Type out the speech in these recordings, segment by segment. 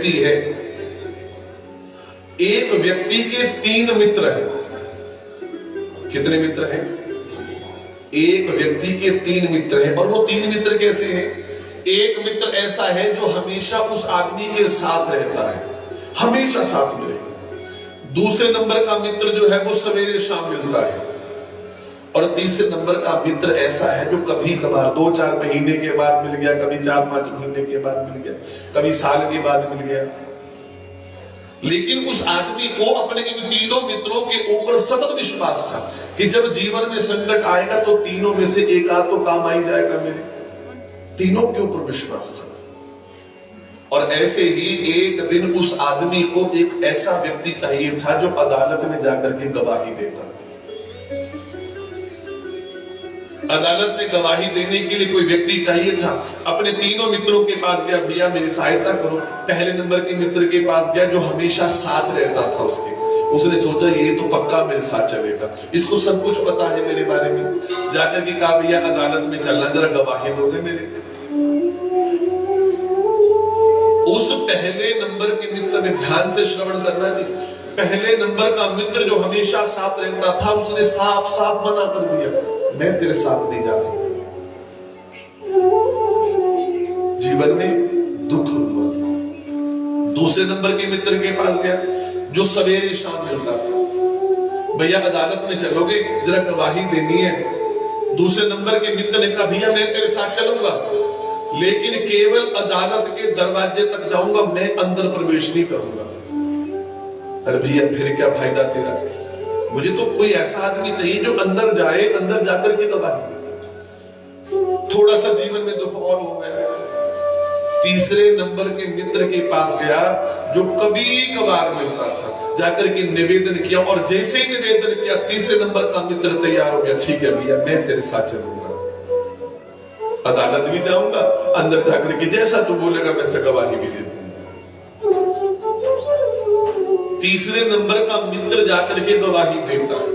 व्यक्ति है, एक व्यक्ति के 3 मित्र हैं। कितने मित्र हैं? एक व्यक्ति के 3 मित्र हैं। और वो 3 मित्र कैसे हैं? एक मित्र ऐसा है जो हमेशा उस आदमी के साथ रहता है, हमेशा साथ में रहेगा। दूसरे नंबर का मित्र जो है वो सवेरे शाम मिलता है। और तीसरे नंबर का मित्र ऐसा है जो कभी कभार 2-4 महीने के बाद मिल गया, कभी 4-5 महीने के बाद मिल गया, कभी साल के बाद मिल गया। लेकिन उस आदमी को अपने इन तीनों मित्रों के ऊपर सतत विश्वास था कि जब जीवन में संकट आएगा तो तीनों में से एक आध तो काम आ ही जाएगा। मेरे तीनों के ऊपर विश्वास था। और ऐसे ही एक दिन उस आदमी को एक ऐसा व्यक्ति चाहिए था जो अदालत में जाकर के गवाही देता। अदालत में गवाही देने के लिए कोई व्यक्ति चाहिए था। अपने तीनों मित्रों के पास गया, भैया मेरी सहायता करो। पहले नंबर के मित्र के पास गया जो हमेशा साथ रहता था उसके। उसने सोचा ये तो पक्का मेरे साथ चलेगा, इसको सब कुछ पता है मेरे बारे में। जाकर के कहा भैया अदालत में चलना, जरा गवाही दोगे मेरे। उस पहले नंबर के मित्र ने, ध्यान से श्रवण करना जी, पहले नंबर का मित्र जो हमेशा साथ रहता था उसने साफ साफ मना कर दिया, मैं तेरे साथ नहीं जा सकता। जीवन में दुख हुआ। दूसरे नंबर के मित्र के पास गया जो सवेरे शाम मिलता था, भैया अदालत में चलोगे, जरा गवाही देनी है। दूसरे नंबर के मित्र ने कहा भैया मैं तेरे साथ चलूंगा, लेकिन केवल अदालत के दरवाजे तक जाऊंगा, मैं अंदर प्रवेश नहीं करूंगा। अरे भैया फिर क्या फायदा तेरा? मुझे तो कोई ऐसा आदमी चाहिए जो अंदर जाए, अंदर जाकर के गवाही दे। थोड़ा सा जीवन में दुख और हो गया। तीसरे नंबर के मित्र के पास गया जो कभी कभार मिलता था, जाकर के निवेदन किया। और जैसे ही निवेदन किया तीसरे नंबर का मित्र तैयार हो गया, ठीक है भैया मैं तेरे साथ चलूंगा, अदालत भी जाऊंगा, अंदर जाकर के जैसा तू बोलेगा वैसे गवाही भी दे दूंगा। तीसरे नंबर का मित्र जाकर के गवाही देता है।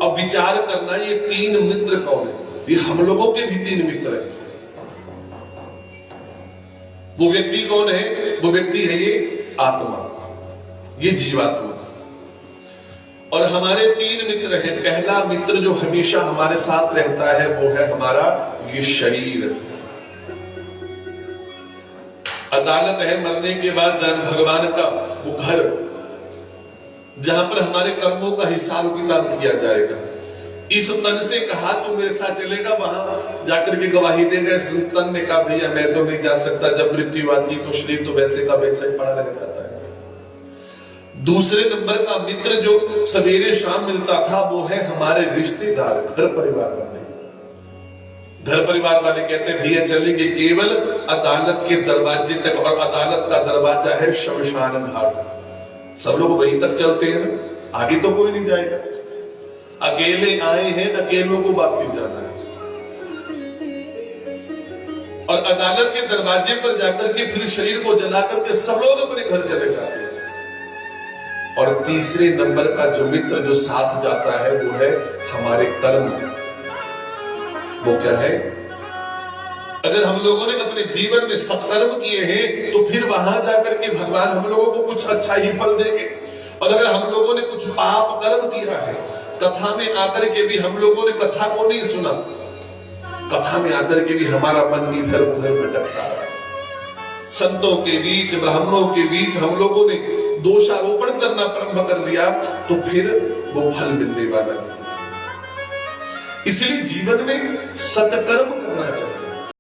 अब विचार करना ये 3 मित्र कौन है? ये हम लोगों के भी 3 मित्र हैं। वो व्यक्ति कौन है? वो व्यक्ति है ये आत्मा, ये जीवात्मा। और हमारे 3 मित्र हैं। पहला मित्र जो हमेशा हमारे साथ रहता है वो है हमारा ये शरीर। अदालत है मरने के बाद जान भगवान का वो घर, जहां पर हमारे कर्मों का हिसाब किताब किया जाएगा। इस तन से कहा तू मेरे साथ चलेगा, वहां जाकर के गवाही देगा। इस तन ने कहा भैया मैं तो नहीं जा सकता, जब मृत्यु आती तो शरीर तो वैसे का वैसा ही पड़ा रह जाता है। दूसरे नंबर का मित्र जो सवेरे शाम मिलता था वो है हमारे रिश्तेदार, घर परिवार वाले। घर परिवार वाले कहते हैं भैया चलेंगे केवल अदालत के दरवाजे तक, और अदालत का दरवाजा है शमशान घाट। सब लोग वहीं तक चलते हैं ना, आगे तो कोई नहीं जाएगा। अकेले आए हैं, अकेलों को वापिस जाना है। और अदालत के दरवाजे पर जाकर के फिर शरीर को जला करके सब लोग अपने घर चले जाते हैं। और तीसरे नंबर का जो मित्र जो साथ जाता है वो है हमारे कर्म। वो क्या है? अगर हम लोगों ने अपने जीवन में सत्कर्म किए हैं तो फिर वहां जाकर के भगवान हम लोगों को कुछ अच्छा ही फल देंगे। और अगर हम लोगों ने कुछ पाप कर्म किया है, कथा में आकर के भी हम लोगों ने कथा को नहीं सुना, कथा में आकर के भी हमारा मन इधर उधर भटकता है, संतों के बीच ब्राह्मणों के बीच हम लोगों ने दोषारोपण करना प्रारंभ कर दिया, तो फिर वो फल मिलने वाला नहीं। इसलिए जीवन में सत्कर्म करना चाहिए।